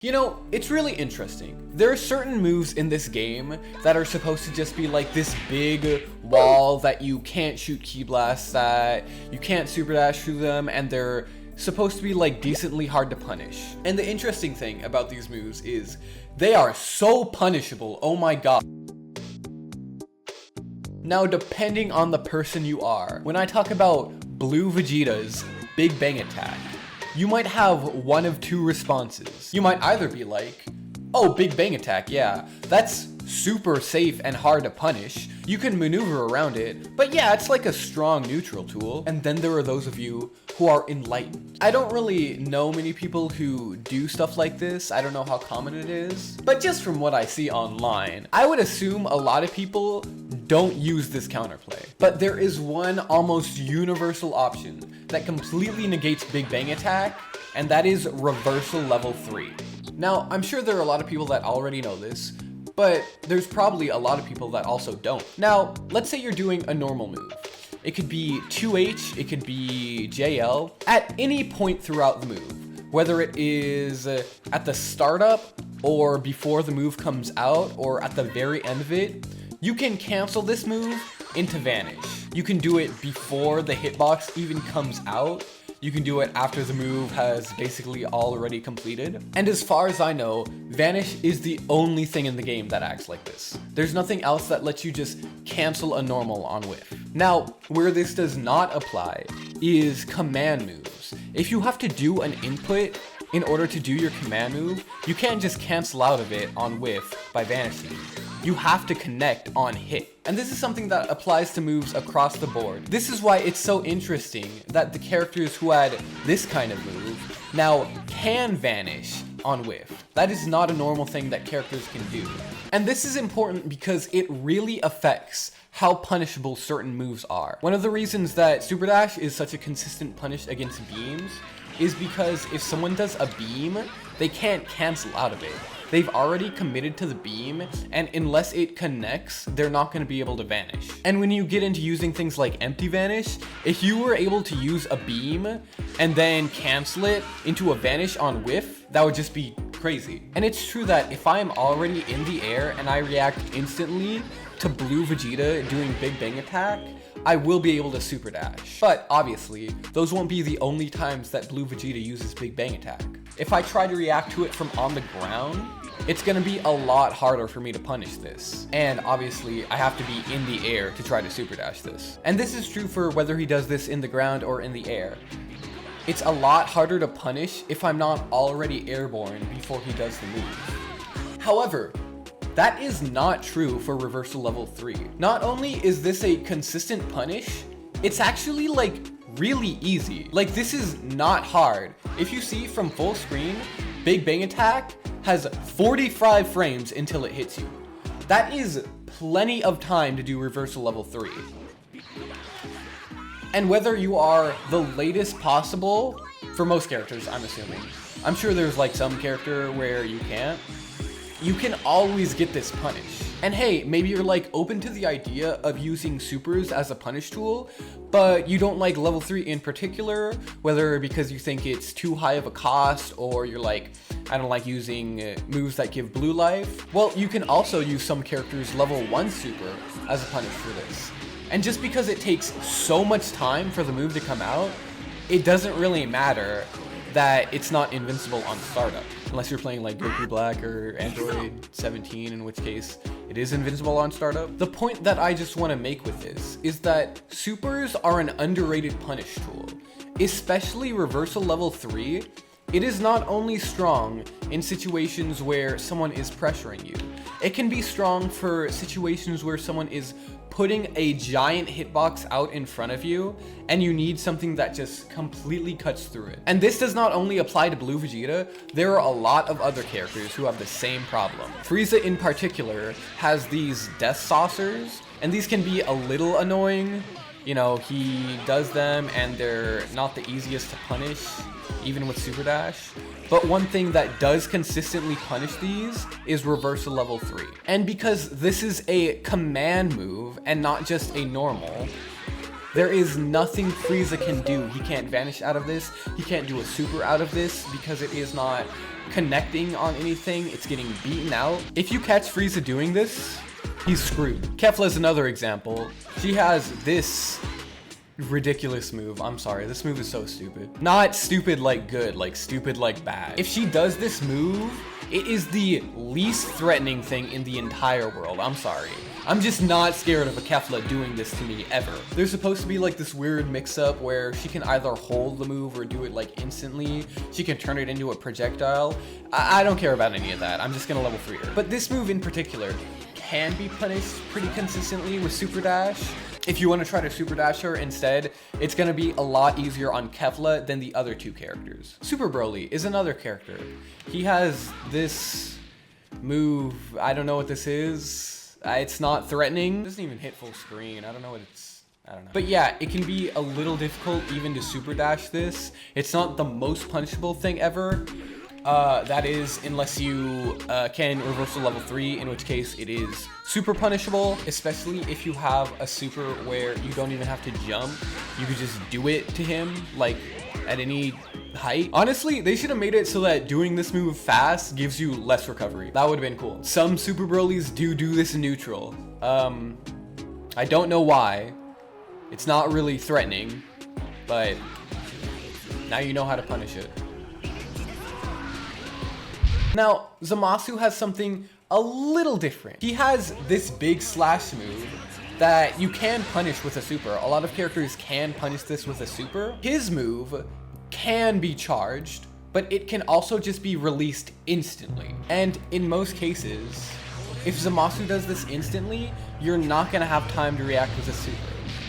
You know, it's really interesting. There are certain moves in this game that are supposed to just be like this big wall that you can't shoot ki blasts at, you can't super dash through them, and they're supposed to be like decently hard to punish. And the interesting thing about these moves is they are so punishable, oh my god. Now, depending on the person you are, when I talk about Blue Vegeta's Big Bang Attack, you might have one of two responses. You might either be like, oh, Big Bang Attack, yeah, that's super safe and hard to punish. You can maneuver around it, but yeah, it's like a strong neutral tool. And then there are those of you who are enlightened. I don't really know many people who do stuff like this. I don't know how common it is, but just from what I see online, I would assume a lot of people don't use this counterplay. But there is one almost universal option that completely negates Big Bang Attack, and that is Reversal Level 3. Now, I'm sure there are a lot of people that already know this, but there's probably a lot of people that also don't. Now, let's say you're doing a normal move. It could be 2H, it could be JL, at any point throughout the move, whether it is at the startup, or before the move comes out, or at the very end of it, you can cancel this move into Vanish. You can do it before the hitbox even comes out. You can do it after the move has basically already completed. And as far as I know, Vanish is the only thing in the game that acts like this. There's nothing else that lets you just cancel a normal on whiff. Now, where this does not apply is command moves. If you have to do an input in order to do your command move, you can't just cancel out of it on whiff by vanishing. You have to connect on hit. And this is something that applies to moves across the board. This is why it's so interesting that the characters who had this kind of move now can vanish on whiff. That is not a normal thing that characters can do. And this is important because it really affects how punishable certain moves are. One of the reasons that Super Dash is such a consistent punish against beams is because if someone does a beam, they can't cancel out of it. They've already committed to the beam, and unless it connects, they're not going to be able to vanish. And when you get into using things like empty vanish, if you were able to use a beam and then cancel it into a vanish on whiff, that would just be crazy. And it's true that if I'm already in the air and I react instantly to Blue Vegeta doing Big Bang Attack, I will be able to super dash. But obviously, those won't be the only times that Blue Vegeta uses Big Bang Attack. If I try to react to it from on the ground, it's gonna be a lot harder for me to punish this. And obviously, I have to be in the air to try to super dash this. And this is true for whether he does this in the ground or in the air. It's a lot harder to punish if I'm not already airborne before he does the move. However, that is not true for Reversal Level 3. Not only is this a consistent punish, it's actually like really easy. Like, this is not hard. If you see from full screen, Big Bang Attack has 45 frames until it hits you. That is plenty of time to do Reversal Level 3. And whether you are the latest possible, for most characters, I'm assuming. I'm sure there's like some character where you can't. You can always get this punish. And hey, maybe you're like open to the idea of using supers as a punish tool, but you don't like level 3 in particular, whether because you think it's too high of a cost, or you're like, I don't like using moves that give blue life. Well, you can also use some characters' level 1 super as a punish for this. And just because it takes so much time for the move to come out, it doesn't really matter that it's not invincible on startup. Unless you're playing like Goku Black or Android 17, in which case it is invincible on startup. The point that I just want to make with this is that supers are an underrated punish tool. Especially Reversal Level 3, it is not only strong in situations where someone is pressuring you. It can be strong for situations where someone is putting a giant hitbox out in front of you and you need something that just completely cuts through it. And this does not only apply to Blue Vegeta, there are a lot of other characters who have the same problem. Frieza in particular has these death saucers, and these can be a little annoying. You know, he does them and they're not the easiest to punish, even with Super Dash. But one thing that does consistently punish these is Reversal Level 3. And because this is a command move and not just a normal, There is nothing Frieza can do. He can't vanish out of this. He can't do a super out of this because it is not connecting on anything. It's getting beaten out. If you catch Frieza doing this, he's screwed. Kefla is another example. She has this ridiculous move. I'm sorry, this move is so stupid. Not stupid like good, like stupid like bad. If she does this move, it is the least threatening thing in the entire world. I'm sorry. I'm just not scared of a Kefla doing this to me ever. There's supposed to be like this weird mix-up where she can either hold the move or do it like instantly. She can turn it into a projectile. I don't care about any of that. I'm just gonna level 3 her. But this move in particular can be punished pretty consistently with Super Dash. If you want to try to Super Dash her instead, it's going to be a lot easier on Kefla than the other two characters. Super Broly is another character. He has this move, I don't know what this is. It's not threatening. It doesn't even hit full screen. I don't know what it's, I don't know. But yeah, it can be a little difficult even to Super Dash this. It's not the most punishable thing ever. That is, unless you can reversal level 3, in which case it is super punishable, especially if you have a super where you don't even have to jump. You could just do it to him, like, at any height. Honestly, they should have made it so that doing this move fast gives you less recovery. That would have been cool. Some Super Brolys do this in neutral. I don't know why. It's not really threatening, but now you know how to punish it. Now, Zamasu has something a little different. He has this big slash move that you can punish with a super. A lot of characters can punish this with a super. His move can be charged, but it can also just be released instantly. And in most cases, if Zamasu does this instantly, you're not gonna have time to react with a super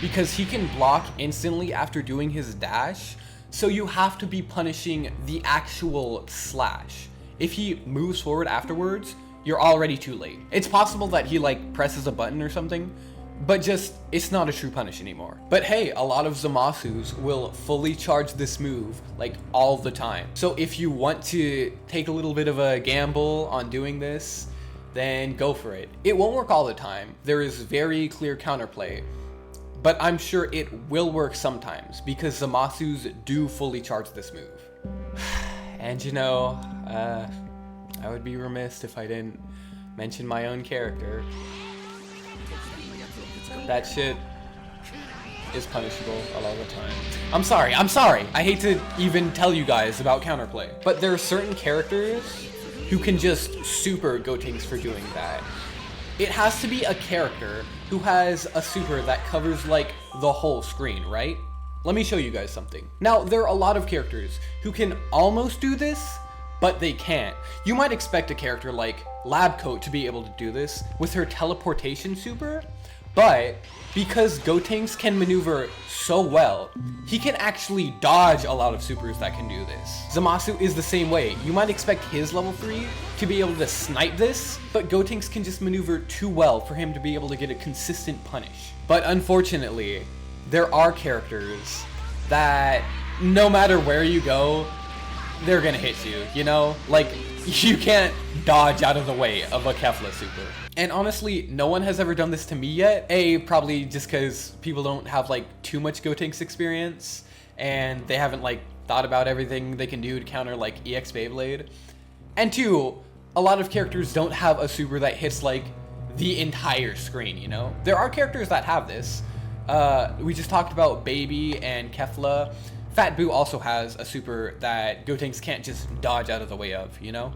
because he can block instantly after doing his dash. So you have to be punishing the actual slash. If he moves forward afterwards, you're already too late. It's possible that he like presses a button or something, but just, it's not a true punish anymore. But hey, a lot of Zamasus will fully charge this move like all the time. So if you want to take a little bit of a gamble on doing this, then go for it. It won't work all the time. There is very clear counterplay, but I'm sure it will work sometimes because Zamasus do fully charge this move. And you know, I would be remiss if I didn't mention my own character. That shit is punishable a lot of the time. I'm sorry. I hate to even tell you guys about counterplay, but there are certain characters who can just super Gotenks for doing that. It has to be a character who has a super that covers like the whole screen, right? Let me show you guys something. Now, there are a lot of characters who can almost do this, but they can't. You might expect a character like Lab Coat to be able to do this with her teleportation super, but because Gotenks can maneuver so well, he can actually dodge a lot of supers that can do this. Zamasu is the same way. You might expect his level 3 to be able to snipe this, but Gotenks can just maneuver too well for him to be able to get a consistent punish. But unfortunately, there are characters that no matter where you go, they're gonna hit you, you know? Like, you can't dodge out of the way of a Kefla super. And honestly, no one has ever done this to me yet. Probably just because people don't have like too much Gotenks experience and they haven't like thought about everything they can do to counter like EX Beyblade. And 2, a lot of characters don't have a super that hits like the entire screen, you know? There are characters that have this. We just talked about Baby and Kefla. Fat Boo also has a super that Gotenks can't just dodge out of the way of, you know?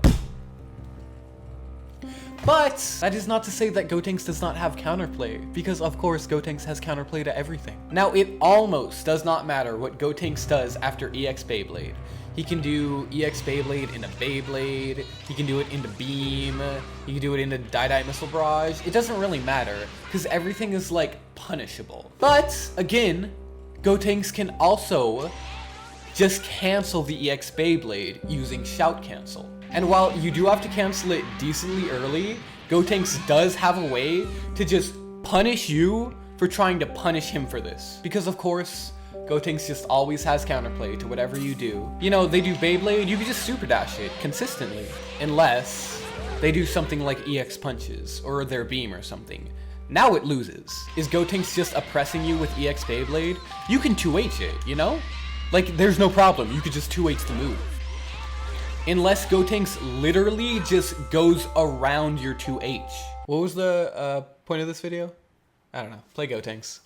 But that is not to say that Gotenks does not have counterplay, because of course Gotenks has counterplay to everything. Now, it almost does not matter what Gotenks does after EX Beyblade. He can do EX Beyblade into Beyblade, he can do it into Beam, he can do it into Die Missile Barrage. It doesn't really matter, because everything is like punishable. But again, Gotenks can also just cancel the EX Beyblade using Shout Cancel. And while you do have to cancel it decently early, Gotenks does have a way to just punish you for trying to punish him for this. Because of course, Gotenks just always has counterplay to whatever you do. You know, they do Beyblade, you can just super dash it consistently. Unless they do something like EX Punches or their Beam or something. Now it loses. Is Gotenks just oppressing you with EX Beyblade? You can 2H it, you know? Like, there's no problem, you could just 2H the move. Unless Gotenks literally just goes around your 2H. What was the point of this video? I don't know. Play Gotenks.